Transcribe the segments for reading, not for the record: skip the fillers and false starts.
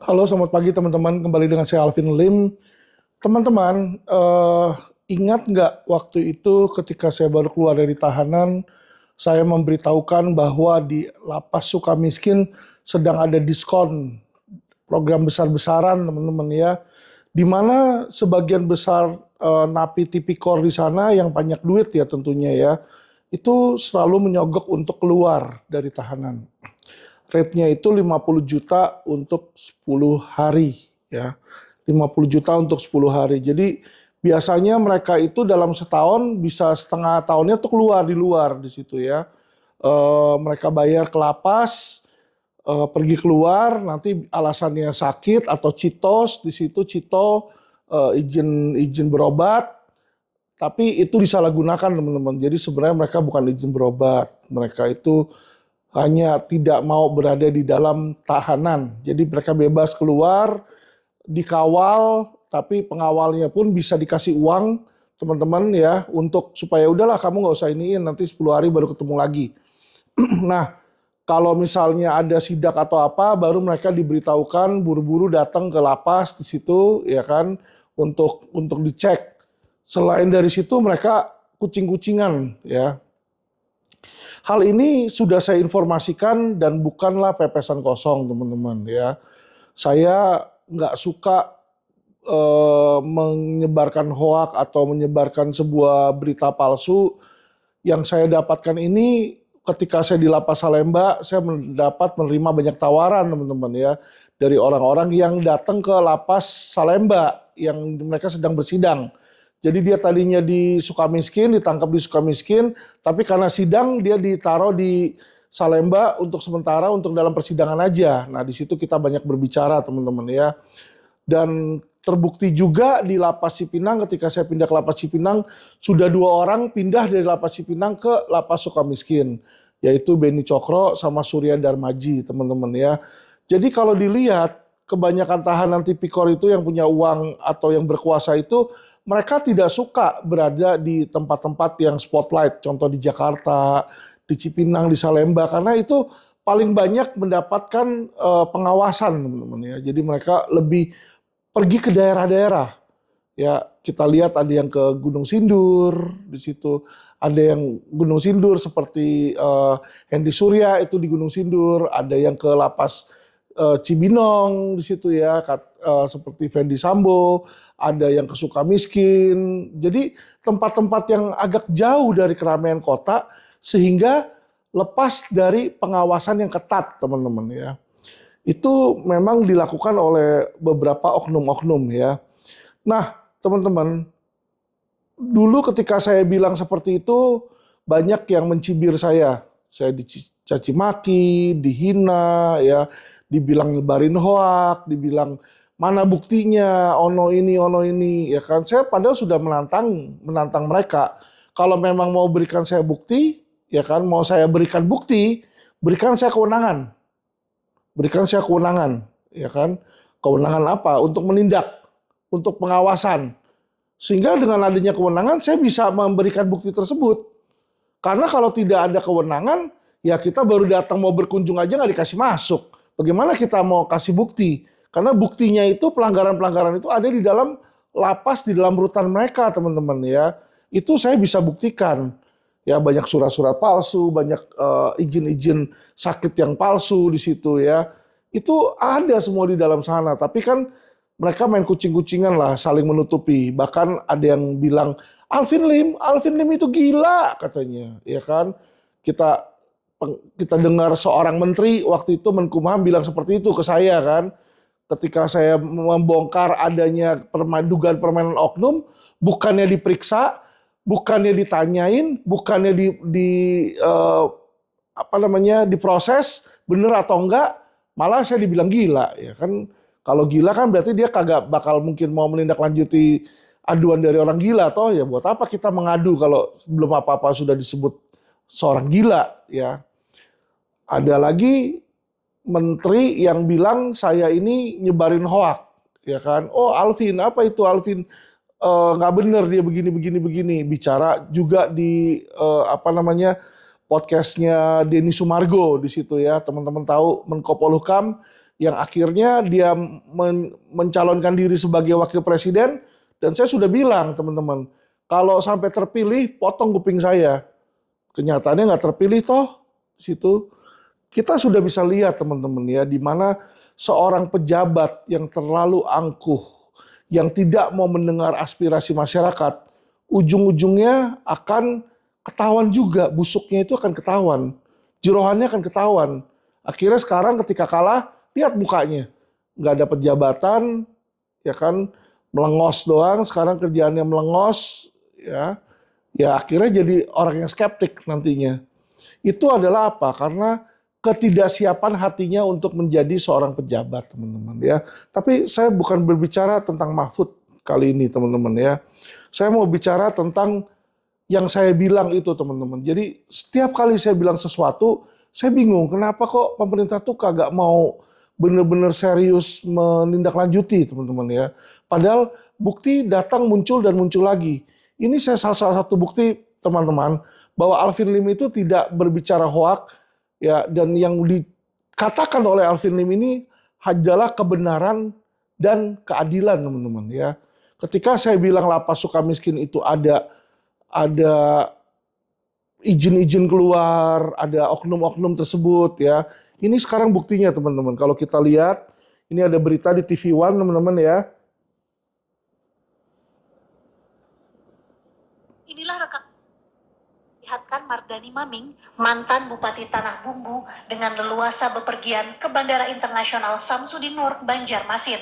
Halo, selamat pagi teman-teman. Kembali dengan saya Alvin Lim. Teman-teman, ingat nggak waktu itu ketika saya baru keluar dari tahanan, saya memberitahukan bahwa di Lapas Sukamiskin sedang ada diskon program besar-besaran, teman-teman ya. Di mana sebagian besar napi tipikor di sana yang banyak duit ya tentunya ya, itu selalu menyogok untuk keluar dari tahanan. Rate-nya itu 50 juta untuk 10 hari ya. 50 juta untuk 10 hari. Jadi biasanya mereka itu dalam setahun bisa setengah tahunnya tuh keluar di luar di situ ya. Mereka bayar ke lapas, pergi keluar, nanti alasannya sakit atau citos di situ cito izin izin berobat, tapi itu disalahgunakan teman-teman. Jadi sebenarnya mereka bukan izin berobat, mereka itu hanya tidak mau berada di dalam tahanan. Jadi mereka bebas keluar, dikawal, tapi pengawalnya pun bisa dikasih uang teman-teman ya untuk supaya udahlah kamu nggak usah iniin, nanti 10 hari baru ketemu lagi. Nah, kalau misalnya ada sidak atau apa, baru mereka diberitahukan buru-buru datang ke lapas di situ ya kan untuk dicek. Selain dari situ mereka kucing-kucingan ya. Hal ini sudah saya informasikan dan bukanlah pepesan kosong teman-teman ya. Saya nggak suka menyebarkan hoak atau menyebarkan sebuah berita palsu. Yang saya dapatkan ini ketika saya di Lapas Salemba, saya mendapat menerima banyak tawaran teman-teman ya dari orang-orang yang datang ke Lapas Salemba yang mereka sedang bersidang. Jadi dia tadinya di Sukamiskin, ditangkap di Sukamiskin, tapi karena sidang dia ditaruh di Salemba untuk sementara untuk dalam persidangan aja. Nah, di situ kita banyak berbicara teman-teman ya. Dan terbukti juga di Lapas Cipinang ketika saya pindah ke Lapas Cipinang sudah 2 orang pindah dari Lapas Cipinang ke Lapas Sukamiskin, yaitu Beni Cokro sama Surya Darmaji teman-teman ya. Jadi kalau dilihat kebanyakan tahanan tipikor itu yang punya uang atau yang berkuasa itu mereka tidak suka berada di tempat-tempat yang spotlight, contoh di Jakarta, di Cipinang, di Salemba, karena itu paling banyak mendapatkan pengawasan teman-teman ya. Jadi mereka lebih pergi ke daerah-daerah. Ya, kita lihat ada yang ke Gunung Sindur di situ, ada yang Gunung Sindur seperti Hendy Surya itu di Gunung Sindur, ada yang ke Lapas Cibinong di situ ya, seperti Fendi Sambo, ada yang ke Sukamiskin. Jadi tempat-tempat yang agak jauh dari keramaian kota sehingga lepas dari pengawasan yang ketat, teman-teman ya. Itu memang dilakukan oleh beberapa oknum-oknum ya. Nah, teman-teman, dulu ketika saya bilang seperti itu, banyak yang mencibir saya. Saya dicaci maki, dihina, ya, dibilang nyebarin hoak, dibilang mana buktinya, ono ini, ya kan. Saya padahal sudah menantang mereka. Kalau memang mau berikan saya bukti, ya kan, mau saya berikan bukti, berikan saya kewenangan. Berikan saya kewenangan, ya kan. Kewenangan apa? Untuk menindak, untuk pengawasan. Sehingga dengan adanya kewenangan saya bisa memberikan bukti tersebut. Karena kalau tidak ada kewenangan, ya kita baru datang mau berkunjung aja nggak dikasih masuk. Bagaimana kita mau kasih bukti? Karena buktinya itu pelanggaran-pelanggaran itu ada di dalam lapas, di dalam rutan mereka, teman-teman ya. Itu saya bisa buktikan. Ya banyak surat-surat palsu, banyak izin-izin sakit yang palsu di situ ya. Itu ada semua di dalam sana. Tapi kan mereka main kucing-kucingan lah, saling menutupi. Bahkan ada yang bilang, Alvin Lim itu gila katanya, ya kan? Kita kita dengar seorang menteri waktu itu Menkumham bilang seperti itu ke saya kan. Ketika saya membongkar adanya dugaan permainan oknum, bukannya diperiksa, bukannya ditanyain, bukannya apa namanya diproses bener atau enggak, malah saya dibilang gila ya kan. Kalau gila kan berarti dia kagak bakal mungkin mau menindaklanjuti aduan dari orang gila toh ya buat apa kita mengadu kalau belum apa-apa sudah disebut seorang gila ya. Ada lagi menteri yang bilang saya ini nyebarin hoak ya kan. Oh Alvin, apa itu Alvin? Nggak bener dia begini bicara juga di apa namanya podcastnya Denny Sumargo di situ ya, teman-teman tahu Menko Polhukam yang akhirnya dia mencalonkan diri sebagai wakil presiden, dan saya sudah bilang teman-teman, kalau sampai terpilih potong kuping saya. Kenyataannya nggak terpilih toh di situ. Kita sudah bisa lihat teman-teman ya, di mana seorang pejabat yang terlalu angkuh, yang tidak mau mendengar aspirasi masyarakat, ujung-ujungnya akan ketahuan juga, busuknya itu akan ketahuan, jerohannya akan ketahuan. Akhirnya sekarang ketika kalah, lihat mukanya, nggak dapat jabatan, ya kan, melengos doang, sekarang kerjaannya melengos, ya akhirnya jadi orang yang skeptik nantinya. Itu adalah apa? Karena ketidaksiapan hatinya untuk menjadi seorang pejabat, teman-teman ya. Tapi saya bukan berbicara tentang Mahfud kali ini, teman-teman ya. Saya mau bicara tentang yang saya bilang itu, teman-teman. Jadi setiap kali saya bilang sesuatu, saya bingung kenapa kok pemerintah tuh kagak mau benar-benar serius menindaklanjuti, teman-teman ya. Padahal bukti datang muncul dan muncul lagi. Ini saya salah satu bukti, teman-teman, bahwa Alvin Lim itu tidak berbicara hoak ya, dan yang dikatakan oleh Alvin Lim ini adalah kebenaran dan keadilan, teman-teman ya. Ketika saya bilang lapas Sukamiskin itu ada izin-izin keluar, ada oknum-oknum tersebut ya. Ini sekarang buktinya, teman-teman. Kalau kita lihat, ini ada berita di TV One, teman-teman ya. Inilah rekan lihatkan Mardani Maming, mantan Bupati Tanah Bumbu, dengan leluasa bepergian ke Bandara Internasional Samsudin Nur, Banjarmasin.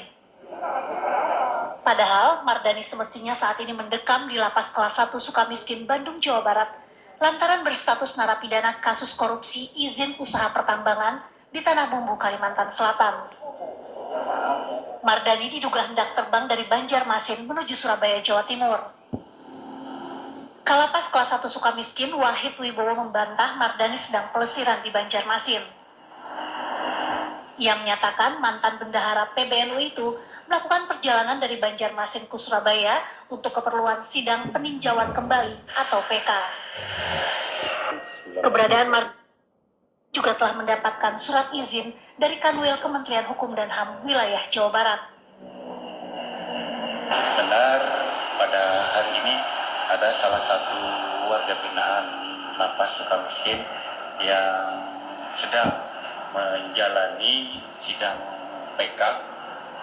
Padahal Mardani semestinya saat ini mendekam di Lapas Kelas 1 Sukamiskin, Bandung, Jawa Barat, lantaran berstatus narapidana kasus korupsi izin usaha pertambangan di Tanah Bumbu, Kalimantan Selatan. Mardani diduga hendak terbang dari Banjarmasin menuju Surabaya, Jawa Timur. Kalapas Kelas 1 Sukamiskin, Wahid Wibowo membantah Mardani sedang pelesiran di Banjarmasin. Ia menyatakan mantan bendahara PBNU itu melakukan perjalanan dari Banjarmasin ke Surabaya untuk keperluan sidang peninjauan kembali atau PK. Keberadaan Mardani juga telah mendapatkan surat izin dari Kanwil Kementerian Hukum dan HAM wilayah Jawa Barat. Benar, pada hari ini ada salah satu warga binaan Lapas Sukamiskin yang sedang menjalani sidang PK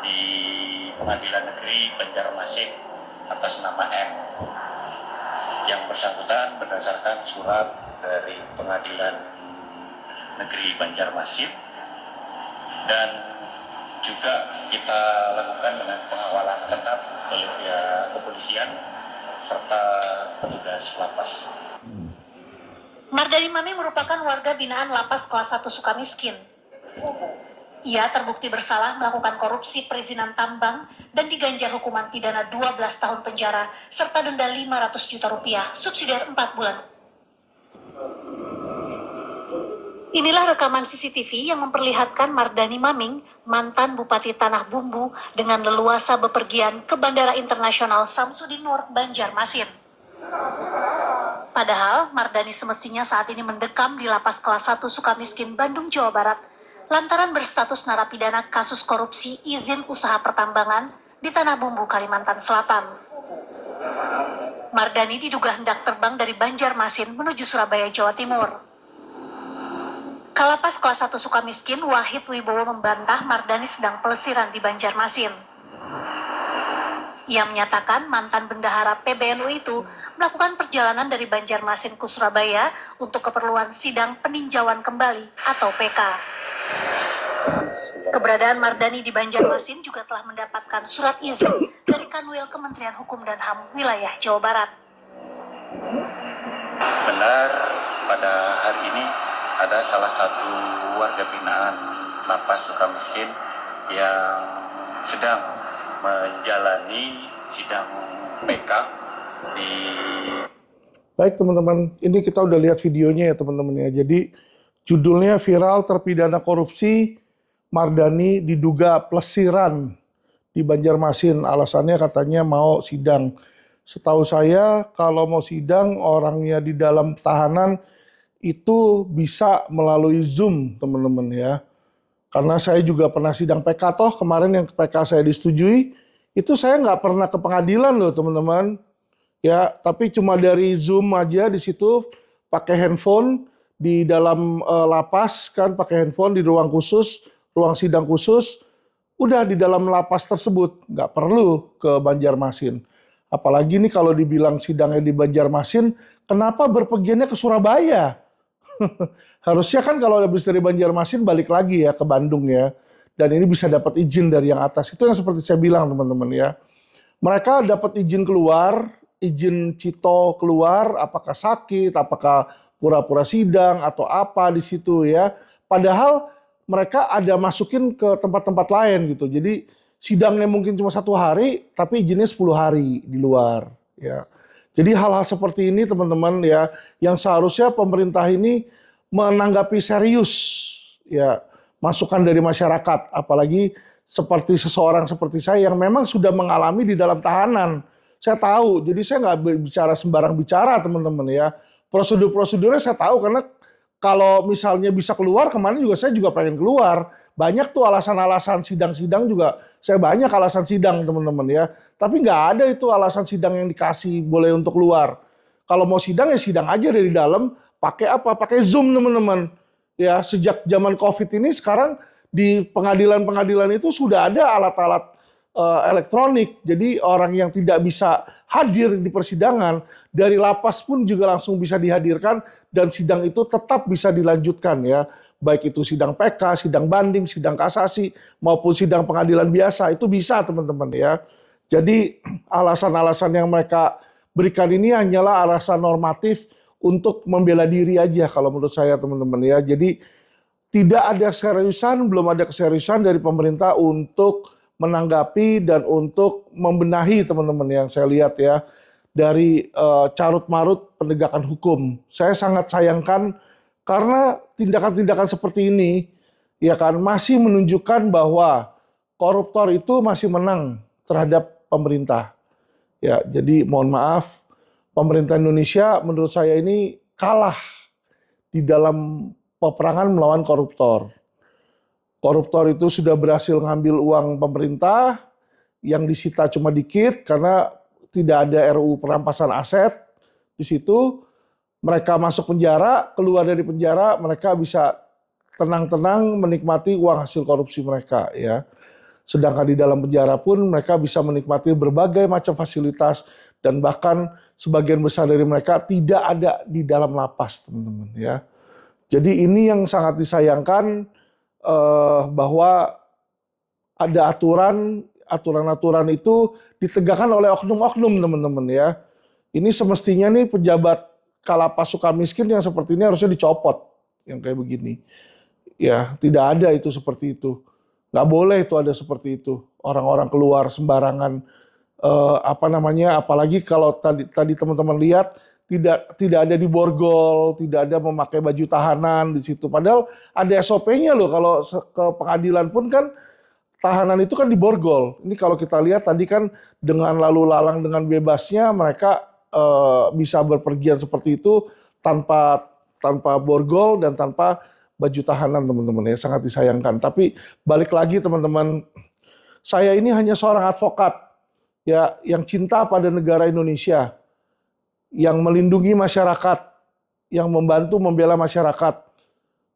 di Pengadilan Negeri Banjarmasin atas nama M. Yang bersangkutan berdasarkan surat dari Pengadilan Negeri Banjarmasin, dan juga kita lakukan dengan pengawalan ketat oleh pihak kepolisian serta petugas lapas. Mardani Maming merupakan warga binaan Lapas Kelas 1 Sukamiskin. Ia terbukti bersalah melakukan korupsi perizinan tambang dan diganjar hukuman pidana 12 tahun penjara serta denda 500 juta rupiah, subsidiar 4 bulan. Inilah rekaman CCTV yang memperlihatkan Mardani Maming, mantan Bupati Tanah Bumbu, dengan leluasa bepergian ke Bandara Internasional Samsudin Nur, Banjarmasin. Padahal Mardani semestinya saat ini mendekam di Lapas Kelas 1 Sukamiskin, Bandung, Jawa Barat, lantaran berstatus narapidana kasus korupsi izin usaha pertambangan di Tanah Bumbu, Kalimantan Selatan. Mardani diduga hendak terbang dari Banjarmasin menuju Surabaya, Jawa Timur. Kalapas Kelas 1 Sukamiskin, Wahid Wibowo membantah Mardani sedang pelesiran di Banjarmasin. Ia menyatakan mantan bendahara PBNU itu melakukan perjalanan dari Banjarmasin ke Surabaya untuk keperluan sidang peninjauan kembali atau PK. Keberadaan Mardani di Banjarmasin juga telah mendapatkan surat izin dari Kanwil Kementerian Hukum dan HAM wilayah Jawa Barat. Benar, pada hari ini ada salah satu warga binaan Lapas Sukamiskin yang sedang menjalani sidang PK di... Baik teman-teman, ini kita udah lihat videonya ya teman-teman ya. Jadi judulnya viral terpidana korupsi, Mardani diduga pelesiran di Banjarmasin. Alasannya katanya mau sidang. Setahu saya kalau mau sidang orangnya di dalam tahanan itu bisa melalui Zoom teman-teman ya. Karena saya juga pernah sidang PK toh, kemarin yang PK saya disetujui, itu saya nggak pernah ke pengadilan loh teman-teman. Ya, tapi cuma dari Zoom aja di situ, pakai handphone di dalam lapas kan, pakai handphone di ruang khusus, ruang sidang khusus, udah di dalam lapas tersebut, nggak perlu ke Banjarmasin. Apalagi nih kalau dibilang sidangnya di Banjarmasin, kenapa berpergiannya ke Surabaya? Harusnya kan kalau habis dari Banjarmasin balik lagi ya ke Bandung ya. Dan ini bisa dapat izin dari yang atas. Itu yang seperti saya bilang teman-teman ya. Mereka dapat izin keluar, izin cito keluar, apakah sakit, apakah pura-pura sidang atau apa di situ ya. Padahal mereka ada masukin ke tempat-tempat lain gitu. Jadi sidangnya mungkin cuma 1 hari, tapi izinnya 10 hari di luar ya. Jadi hal-hal seperti ini teman-teman ya, yang seharusnya pemerintah ini menanggapi serius ya masukan dari masyarakat, apalagi seperti seseorang seperti saya yang memang sudah mengalami di dalam tahanan. Saya tahu, jadi saya nggak bicara sembarang bicara teman-teman ya. Prosedur-prosedurnya saya tahu karena kalau misalnya bisa keluar, kemarin juga saya juga pengen keluar. Banyak tuh alasan-alasan sidang-sidang juga, saya banyak alasan sidang teman-teman ya. Tapi nggak ada itu alasan sidang yang dikasih boleh untuk keluar. Kalau mau sidang ya sidang aja dari dalam, pakai apa? Pakai Zoom teman-teman. Ya, sejak zaman Covid ini sekarang di pengadilan-pengadilan itu sudah ada alat-alat elektronik. Jadi orang yang tidak bisa hadir di persidangan dari lapas pun juga langsung bisa dihadirkan dan sidang itu tetap bisa dilanjutkan ya. Baik itu sidang PK, sidang banding, sidang kasasi maupun sidang pengadilan biasa itu bisa teman-teman ya. Jadi alasan-alasan yang mereka berikan ini hanyalah alasan normatif untuk membela diri aja kalau menurut saya teman-teman ya. Jadi tidak ada seriusan, belum ada keseriusan dari pemerintah untuk menanggapi dan untuk membenahi teman-teman yang saya lihat ya dari carut-marut penegakan hukum. Saya sangat sayangkan karena tindakan-tindakan seperti ini ya kan masih menunjukkan bahwa koruptor itu masih menang terhadap pemerintah. Ya, jadi mohon maaf pemerintah Indonesia menurut saya ini kalah di dalam peperangan melawan koruptor. Koruptor itu sudah berhasil ngambil uang pemerintah yang disita cuma dikit karena tidak ada RUU perampasan aset di situ. Mereka masuk penjara, keluar dari penjara, mereka bisa tenang-tenang menikmati uang hasil korupsi mereka ya. Sedangkan di dalam penjara pun mereka bisa menikmati berbagai macam fasilitas dan bahkan sebagian besar dari mereka tidak ada di dalam lapas, teman-teman ya. Jadi ini yang sangat disayangkan bahwa ada aturan-aturan itu ditegakkan oleh oknum-oknum, teman-teman ya. Ini semestinya nih pejabat Kalapas Sukamiskin yang seperti ini harusnya dicopot, yang kayak begini. Ya, tidak ada itu seperti itu. Nggak boleh itu ada seperti itu. Orang-orang keluar sembarangan, apalagi kalau tadi teman-teman lihat, tidak ada di borgol, tidak ada memakai baju tahanan di situ. Padahal ada SOP-nya loh, kalau ke pengadilan pun kan tahanan itu kan di borgol. Ini kalau kita lihat tadi kan dengan lalu lalang dengan bebasnya mereka bisa berpergian seperti itu tanpa borgol dan tanpa baju tahanan teman-teman ya, sangat disayangkan. Tapi balik lagi teman-teman, saya ini hanya seorang advokat ya yang cinta pada negara Indonesia, yang melindungi masyarakat, yang membantu membela masyarakat.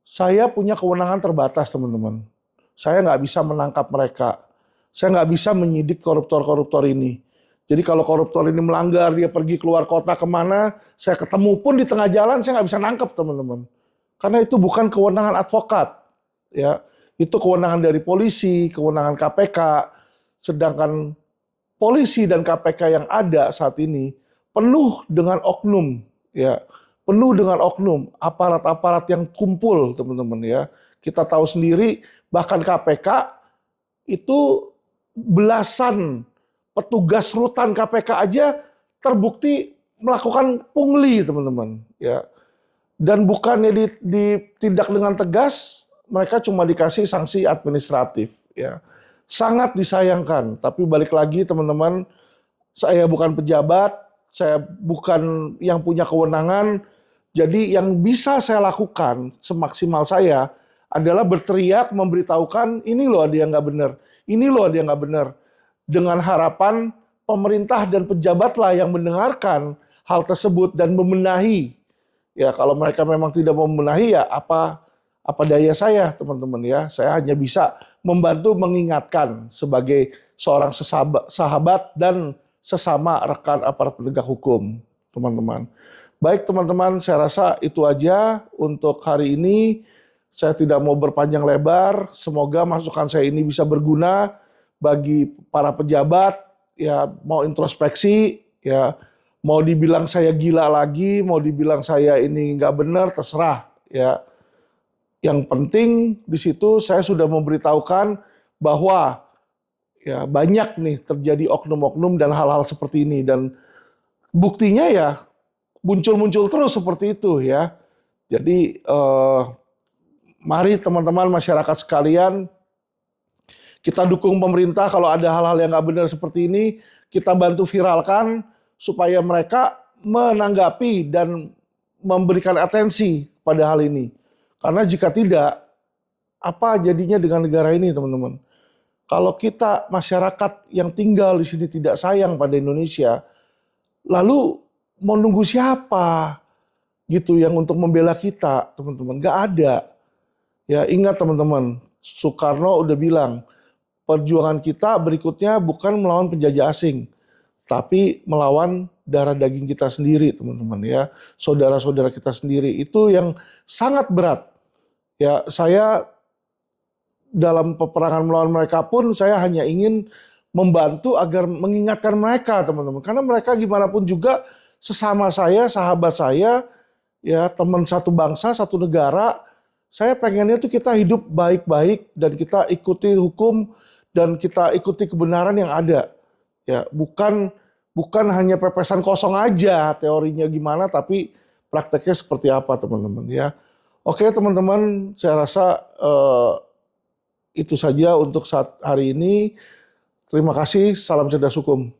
Saya punya kewenangan terbatas teman-teman. Saya nggak bisa menangkap mereka. Saya nggak bisa menyidik koruptor-koruptor ini. Jadi kalau koruptor ini melanggar, dia pergi keluar kota kemana, saya ketemu pun di tengah jalan, saya nggak bisa nangkep teman-teman. Karena itu bukan kewenangan advokat, ya, itu kewenangan dari polisi, kewenangan KPK. Sedangkan polisi dan KPK yang ada saat ini penuh dengan oknum, ya, penuh dengan oknum, aparat-aparat yang kumpul, teman-teman ya. Kita tahu sendiri, bahkan KPK itu belasan petugas rutan KPK aja terbukti melakukan pungli, teman-teman ya. Dan bukannya ditindak dengan tegas, mereka cuma dikasih sanksi administratif ya. Sangat disayangkan, tapi balik lagi teman-teman, saya bukan pejabat, saya bukan yang punya kewenangan, jadi yang bisa saya lakukan semaksimal saya adalah berteriak memberitahukan ini loh ada yang nggak benar, ini loh ada yang nggak benar, dengan harapan pemerintah dan pejabatlah yang mendengarkan hal tersebut dan membenahi. Ya kalau mereka memang tidak membenahi ya apa daya saya teman-teman ya. Saya hanya bisa membantu mengingatkan sebagai seorang sahabat dan sesama rekan aparat penegak hukum, teman-teman. Baik teman-teman, saya rasa itu aja untuk hari ini. Saya tidak mau berpanjang lebar. Semoga masukan saya ini bisa berguna bagi para pejabat. Ya mau introspeksi, ya mau dibilang saya gila lagi, mau dibilang saya ini nggak benar, terserah. Ya, yang penting di situ saya sudah memberitahukan bahwa ya banyak nih terjadi oknum-oknum dan hal-hal seperti ini dan buktinya ya muncul-muncul terus seperti itu ya. Jadi mari teman-teman masyarakat sekalian, kita dukung pemerintah kalau ada hal-hal yang nggak benar seperti ini, kita bantu viralkan supaya mereka menanggapi dan memberikan atensi pada hal ini. Karena jika tidak, apa jadinya dengan negara ini teman-teman? Kalau kita masyarakat yang tinggal di sini tidak sayang pada Indonesia, lalu mau nunggu siapa gitu yang untuk membela kita teman-teman? Nggak ada. Ya ingat teman-teman, Soekarno udah bilang, perjuangan kita berikutnya bukan melawan penjajah asing, tapi melawan darah daging kita sendiri, teman-teman ya. Saudara-saudara kita sendiri itu yang sangat berat. Ya, saya dalam peperangan melawan mereka pun saya hanya ingin membantu agar mengingatkan mereka, teman-teman. Karena mereka gimana pun juga sesama saya, sahabat saya, ya teman satu bangsa, satu negara. Saya pengennya tuh kita hidup baik-baik dan kita ikuti hukum dan kita ikuti kebenaran yang ada. Ya, bukan hanya pepesan kosong aja teorinya gimana, tapi prakteknya seperti apa, teman-teman ya. Oke, teman-teman, saya rasa itu saja untuk saat hari ini. Terima kasih, salam cerdas hukum.